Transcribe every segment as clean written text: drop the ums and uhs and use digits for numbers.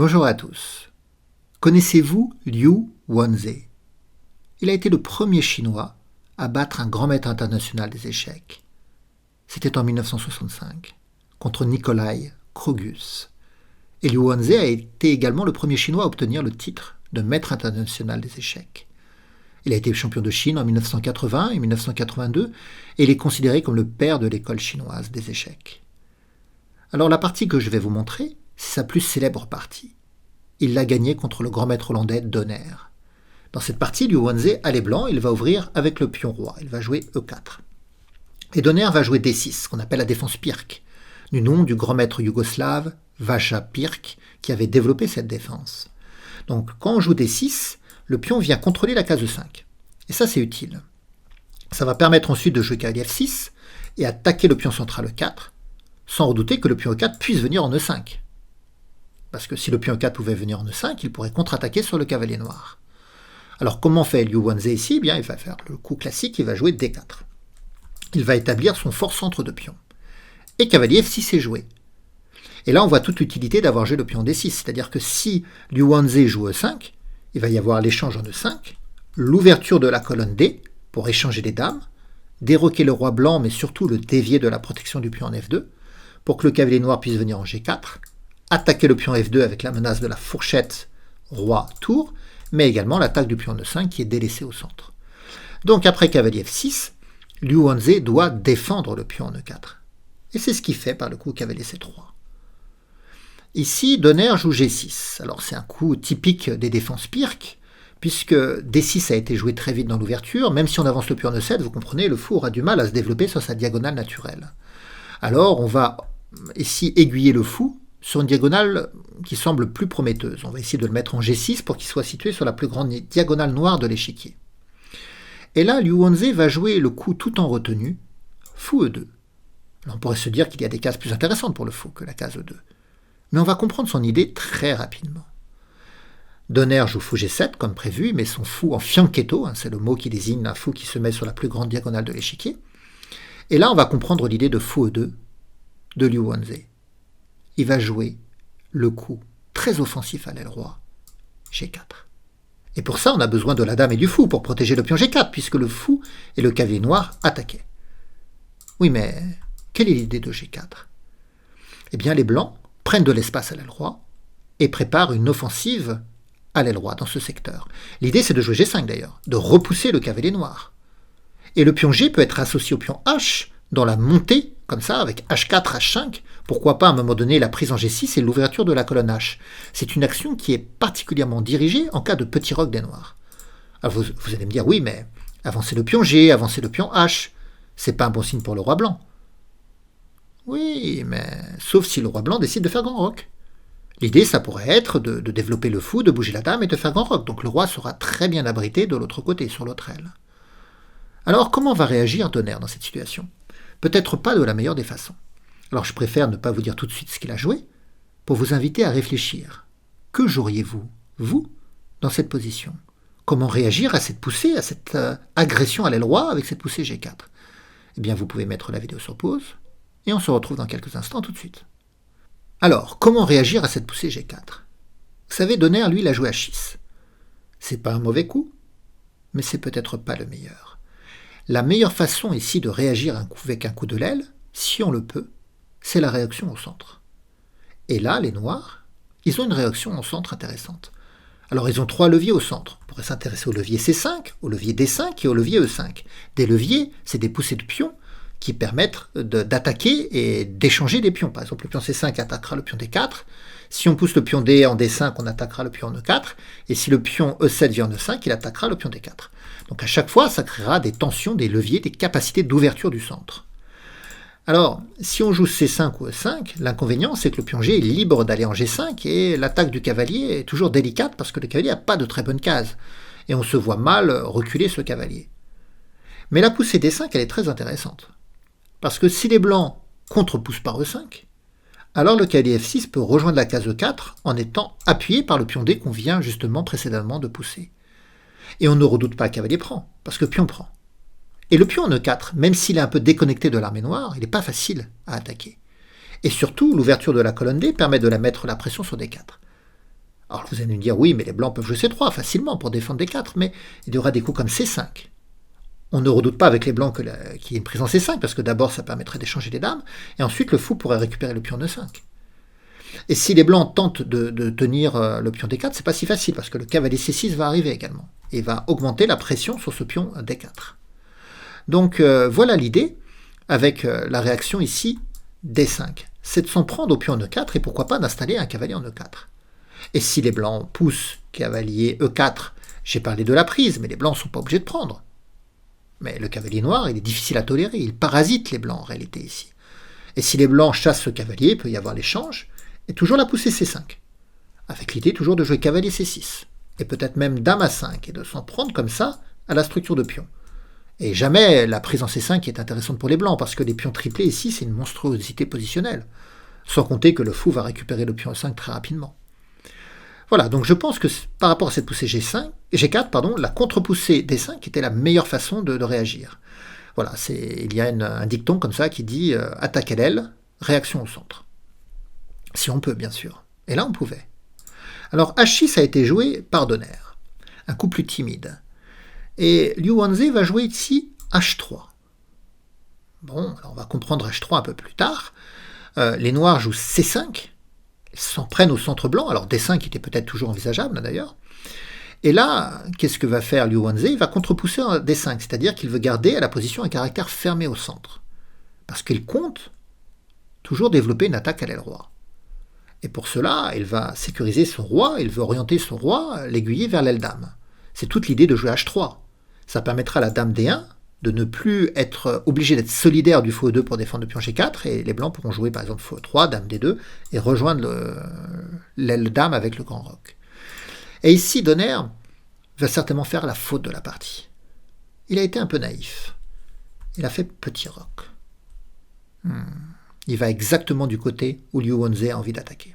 Bonjour à tous. Connaissez-vous Liu Wanze? Il a été le premier Chinois à battre un grand maître international des échecs. C'était en 1965, contre Nikolai Krogius. Et Liu Wanze a été également le premier Chinois à obtenir le titre de maître international des échecs. Il a été champion de Chine en 1980 et 1982 et il est considéré comme le père de l'école chinoise des échecs. Alors la partie que je vais vous montrer, c'est sa plus célèbre partie. Il l'a gagnée contre le grand maître hollandais Donner. Dans cette partie, Liu Wanze a les blancs, il va ouvrir avec le pion roi, il va jouer E4. Et Donner va jouer D6, ce qu'on appelle la défense Pirc, du nom du grand maître yougoslave Vaja Pirc, qui avait développé cette défense. Donc quand on joue D6, le pion vient contrôler la case E5. Et ça c'est utile. Ça va permettre ensuite de jouer cavalier F6 et attaquer le pion central E4, sans redouter que le pion E4 puisse venir en E5. Parce que si le pion E4 pouvait venir en E5, il pourrait contre-attaquer sur le cavalier noir. Alors comment fait Liu Wanze ici? Eh bien, il va faire le coup classique, il va jouer D4. Il va établir son fort centre de pion. Et cavalier F6 est joué. Et là, on voit toute l'utilité d'avoir joué le pion D6. C'est-à-dire que si Liu Wanze joue E5, il va y avoir l'échange en E5, l'ouverture de la colonne D pour échanger les dames, déroquer le roi blanc, mais surtout le dévier de la protection du pion en F2, pour que le cavalier noir puisse venir en G4, attaquer le pion F2 avec la menace de la fourchette roi-tour, mais également l'attaque du pion E5 qui est délaissé au centre. Donc après cavalier F6, Liu Wanze doit défendre le pion en E4. Et c'est ce qu'il fait par le coup cavalier C3. Ici, Donner joue G6. Alors c'est un coup typique des défenses Pirc, puisque D6 a été joué très vite dans l'ouverture, même si on avance le pion en E7, vous comprenez, le fou aura du mal à se développer sur sa diagonale naturelle. Alors on va ici aiguiller le fou sur une diagonale qui semble plus prometteuse. On va essayer de le mettre en G6 pour qu'il soit situé sur la plus grande diagonale noire de l'échiquier. Et là, Liu Wanze va jouer le coup tout en retenue, fou E2. Alors on pourrait se dire qu'il y a des cases plus intéressantes pour le fou que la case E2. Mais on va comprendre son idée très rapidement. Donner joue fou G7 comme prévu, mais son fou en fianchetto, c'est le mot qui désigne un fou qui se met sur la plus grande diagonale de l'échiquier. Et là, on va comprendre l'idée de fou E2 de Liu Wanze. Il va jouer le coup très offensif à l'aile roi, G4. Et pour ça, on a besoin de la dame et du fou pour protéger le pion G4, puisque le fou et le cavalier noir attaquaient. Oui, mais quelle est l'idée de G4? Eh bien, les blancs prennent de l'espace à l'aile roi et préparent une offensive à l'aile roi dans ce secteur. L'idée, c'est de jouer G5 d'ailleurs, de repousser le cavalier noir. Et le pion G peut être associé au pion H dans la montée, comme ça, avec H4, H5, pourquoi pas à un moment donné la prise en G6 et l'ouverture de la colonne H. C'est une action qui est particulièrement dirigée en cas de petit roc des noirs. Alors vous allez me dire, oui, mais avancer le pion G, avancer le pion H, c'est pas un bon signe pour le roi blanc. Oui, mais sauf si le roi blanc décide de faire grand roc. L'idée, ça pourrait être de développer le fou, de bouger la dame et de faire grand roc. Donc le roi sera très bien abrité de l'autre côté, sur l'autre aile. Alors comment va réagir Donner dans cette situation? Peut-être pas de la meilleure des façons. Alors je préfère ne pas vous dire tout de suite ce qu'il a joué, pour vous inviter à réfléchir. Que joueriez-vous, vous, dans cette position? Comment réagir à cette poussée, à cette agression à l'aile roi avec cette poussée G4? Eh bien vous pouvez mettre la vidéo sur pause, et on se retrouve dans quelques instants tout de suite. Alors, comment réagir à cette poussée G4? Vous savez, Donner, lui, il a joué H6. C'est pas un mauvais coup, mais c'est peut-être pas le meilleur. La meilleure façon ici de réagir avec un coup de l'aile, si on le peut, c'est la réaction au centre. Et là, les noirs, ils ont une réaction au centre intéressante. Alors, ils ont 3 leviers au centre. On pourrait s'intéresser au levier C5, au levier D5 et au levier E5. Des leviers, c'est des poussées de pions qui permettent d'attaquer et d'échanger des pions. Par exemple, le pion C5 attaquera le pion D4. Si on pousse le pion D en D5, on attaquera le pion en E4. Et si le pion E7 vient en E5, il attaquera le pion D4. Donc à chaque fois, ça créera des tensions, des leviers, des capacités d'ouverture du centre. Alors, si on joue C5 ou E5, l'inconvénient, c'est que le pion G est libre d'aller en G5 et l'attaque du cavalier est toujours délicate parce que le cavalier n'a pas de très bonne case. Et on se voit mal reculer ce cavalier. Mais la poussée D5, elle est très intéressante. Parce que si les blancs contre-poussent par E5, alors le cavalier F6 peut rejoindre la case E4 en étant appuyé par le pion D qu'on vient justement précédemment de pousser. Et on ne redoute pas cavalier prend, parce que pion prend. Et le pion en E4, même s'il est un peu déconnecté de l'armée noire, il n'est pas facile à attaquer. Et surtout, l'ouverture de la colonne D permet de la mettre la pression sur D4. Alors vous allez me dire, oui, mais les blancs peuvent jouer C3 facilement pour défendre D4, mais il y aura des coups comme C5. On ne redoute pas avec les blancs qu'il y ait une prise en C5, parce que d'abord ça permettrait d'échanger les dames, et ensuite le fou pourrait récupérer le pion E5. Et si les blancs tentent de tenir le pion D4, c'est pas si facile, parce que le cavalier C6 va arriver également, et va augmenter la pression sur ce pion D4. Donc voilà l'idée, avec la réaction ici D5. C'est de s'en prendre au pion E4, et pourquoi pas d'installer un cavalier en E4. Et si les blancs poussent cavalier E4, j'ai parlé de la prise, mais les blancs ne sont pas obligés de prendre. Mais le cavalier noir, il est difficile à tolérer, il parasite les blancs en réalité ici. Et si les blancs chassent ce cavalier, il peut y avoir l'échange, et toujours la poussée C5, avec l'idée toujours de jouer cavalier C6, et peut-être même dame A5, et de s'en prendre comme ça à la structure de pion. Et jamais la prise en C5 est intéressante pour les blancs, parce que les pions triplés ici, c'est une monstruosité positionnelle, sans compter que le fou va récupérer le pion E5 très rapidement. Voilà, donc je pense que par rapport à cette poussée G4, la contre-poussée D5 était la meilleure façon de réagir. Voilà, il y a un dicton comme ça qui dit attaque à l'aile, réaction au centre. Si on peut, bien sûr. Et là, on pouvait. Alors, H6 a été joué par Donner, un coup plus timide. Et Liu Wanze va jouer ici H3. Bon, alors on va comprendre H3 un peu plus tard. Les noirs jouent C5. Ils s'en prennent au centre blanc, alors D5 était peut-être toujours envisageable d'ailleurs. Et là, qu'est-ce que va faire Liu Wanze? Il va contrepousser un D5, c'est-à-dire qu'il veut garder à la position un caractère fermé au centre. Parce qu'il compte toujours développer une attaque à l'aile roi. Et pour cela, il va sécuriser son roi, il veut orienter son roi, l'aiguiller vers l'aile dame. C'est toute l'idée de jouer H3. Ça permettra à la dame D1 de ne plus être obligé d'être solidaire du fou E2 pour défendre le pion G4, et les blancs pourront jouer par exemple fou E3, dame D2, et rejoindre l'aile dame avec le grand roc. Et ici, Donner va certainement faire la faute de la partie. Il a été un peu naïf. Il a fait petit roc. Il va exactement du côté où Liu Wanze a envie d'attaquer.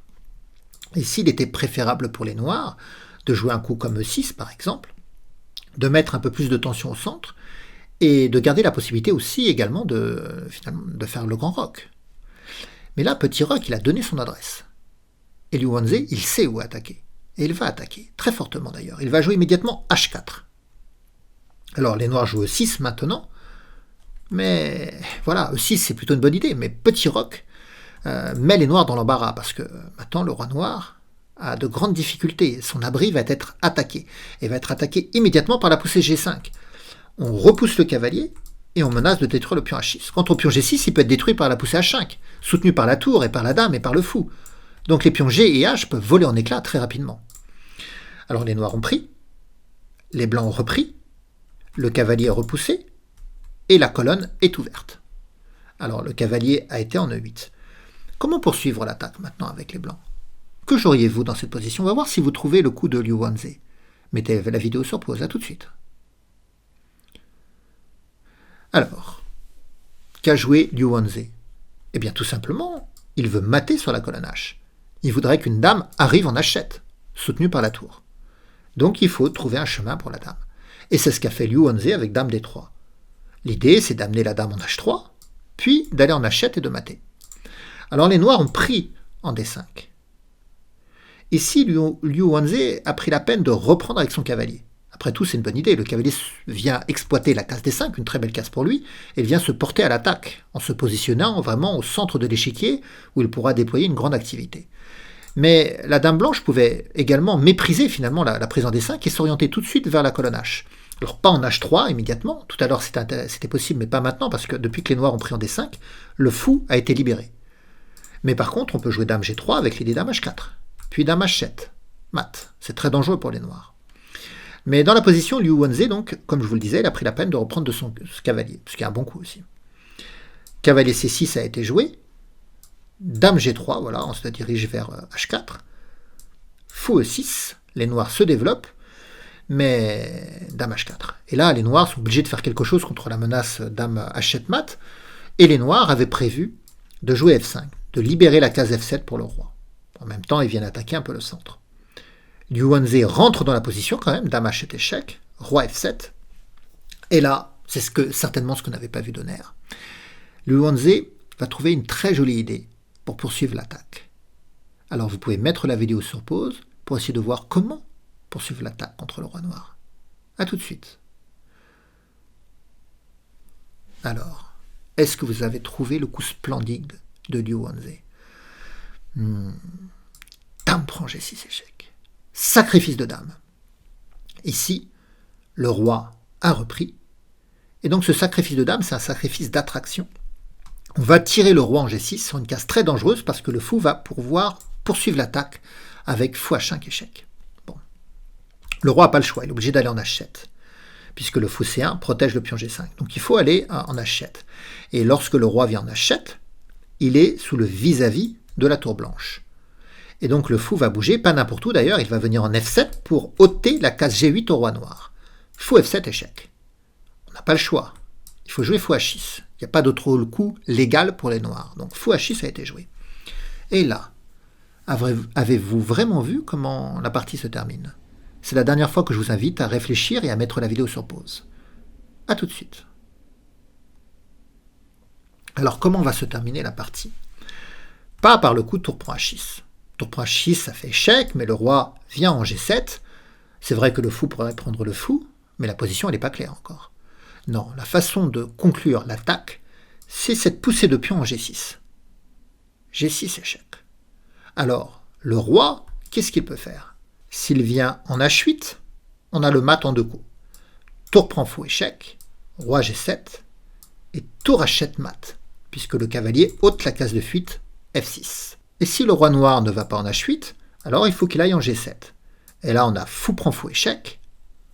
Ici, il était préférable pour les noirs de jouer un coup comme E6 par exemple, de mettre un peu plus de tension au centre, et de garder la possibilité aussi également de faire le grand roc. Mais là, petit roc, il a donné son adresse. Et Liu Wanze, il sait où attaquer. Et il va attaquer, très fortement d'ailleurs. Il va jouer immédiatement H4. Alors, les noirs jouent E6 maintenant, mais voilà, E6 c'est plutôt une bonne idée, mais petit roc met les noirs dans l'embarras, parce que maintenant, le roi noir a de grandes difficultés. Son abri va être attaqué, et va être attaqué immédiatement par la poussée G5. On repousse le cavalier et on menace de détruire le pion H6. Quant au pion G6, il peut être détruit par la poussée H5, soutenu par la tour et par la dame et par le fou. Donc les pions G et H peuvent voler en éclats très rapidement. Alors les noirs ont pris, les blancs ont repris, le cavalier est repoussé et la colonne est ouverte. Alors le cavalier a été en E8. Comment poursuivre l'attaque maintenant avec les blancs? Que joueriez-vous dans cette position? On va voir si vous trouvez le coup de Liu Wanze. Mettez la vidéo sur pause, à tout de suite. Alors, qu'a joué Liu Wanze? Eh bien tout simplement, il veut mater sur la colonne H. Il voudrait qu'une dame arrive en H7, soutenue par la tour. Donc il faut trouver un chemin pour la dame. Et c'est ce qu'a fait Liu Wanze avec dame D3. L'idée, c'est d'amener la dame en H3, puis d'aller en H7 et de mater. Alors les noirs ont pris en D5. Ici, Liu Wanze a pris la peine de reprendre avec son cavalier. Après tout, c'est une bonne idée. Le cavalier vient exploiter la case D5, une très belle case pour lui, et vient se porter à l'attaque, en se positionnant vraiment au centre de l'échiquier, où il pourra déployer une grande activité. Mais la dame blanche pouvait également mépriser finalement la prise en D5 et s'orienter tout de suite vers la colonne H. Alors pas en H3 immédiatement, tout à l'heure c'était possible, mais pas maintenant, parce que depuis que les noirs ont pris en D5, le fou a été libéré. Mais par contre, on peut jouer dame G3 avec l'idée dame H4, puis dame H7, mat. C'est très dangereux pour les noirs. Mais dans la position, Liu Wanze, donc, comme je vous le disais, il a pris la peine de reprendre de son cavalier, ce qui est un bon coup aussi. Cavalier C6 a été joué. Dame G3, voilà, on se dirige vers H4. Fou E6, les noirs se développent, mais dame H4. Et là, les noirs sont obligés de faire quelque chose contre la menace dame H7 mat, et les noirs avaient prévu de jouer F5, de libérer la case F7 pour le roi. En même temps, ils viennent attaquer un peu le centre. Liu Wanze rentre dans la position quand même, dame H7 échec, roi F7, et là, c'est certainement ce que n'avait pas vu Donner. Liu Wanze va trouver une très jolie idée pour poursuivre l'attaque. Alors vous pouvez mettre la vidéo sur pause pour essayer de voir comment poursuivre l'attaque contre le roi noir. A tout de suite. Alors, est-ce que vous avez trouvé le coup splendide de Liu Wanze? Dame prend G6 échec. Sacrifice de dame. Ici, le roi a repris. Et donc ce sacrifice de dame, c'est un sacrifice d'attraction. On va tirer le roi en G6 sur une case très dangereuse parce que le fou va pouvoir poursuivre l'attaque avec fou H5 échec. Bon. Le roi n'a pas le choix, il est obligé d'aller en H7, puisque le fou C1 protège le pion G5. Donc il faut aller en H7. Et lorsque le roi vient en H7, il est sous le vis-à-vis de la tour blanche. Et donc le fou va bouger, pas n'importe où d'ailleurs, il va venir en F7 pour ôter la case G8 au roi noir. Fou F7 échec. On n'a pas le choix. Il faut jouer fou H6. Il n'y a pas d'autre coup légal pour les noirs. Donc fou H6 a été joué. Et là, avez-vous vraiment vu comment la partie se termine? C'est la dernière fois que je vous invite à réfléchir et à mettre la vidéo sur pause. A tout de suite. Alors comment va se terminer la partie? Pas par le coup tour prend H6. Tour prend H6, ça fait échec, mais le roi vient en G7. C'est vrai que le fou pourrait prendre le fou, mais la position elle n'est pas claire encore. Non, la façon de conclure l'attaque, c'est cette poussée de pion en G6. G6 échec. Alors, le roi, qu'est-ce qu'il peut faire? S'il vient en H8, on a le mat en 2 coups. Tour prend fou échec, roi G7, et tour H7 mat, puisque le cavalier ôte la case de fuite F6. Et si le roi noir ne va pas en H8, alors il faut qu'il aille en G7. Et là, on a fou prend fou échec,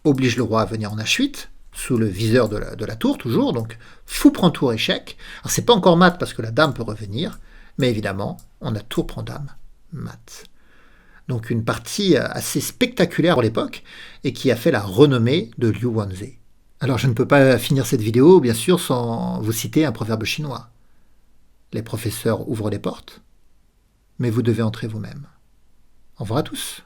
oblige le roi à venir en H8, sous le viseur de la tour toujours, donc fou prend tour échec. Alors c'est pas encore mat parce que la dame peut revenir, mais évidemment, on a tour prend dame, mat. Donc une partie assez spectaculaire pour l'époque, et qui a fait la renommée de Liu Wanze. Alors je ne peux pas finir cette vidéo, bien sûr, sans vous citer un proverbe chinois. Les professeurs ouvrent les portes, mais vous devez entrer vous-même. Au revoir à tous.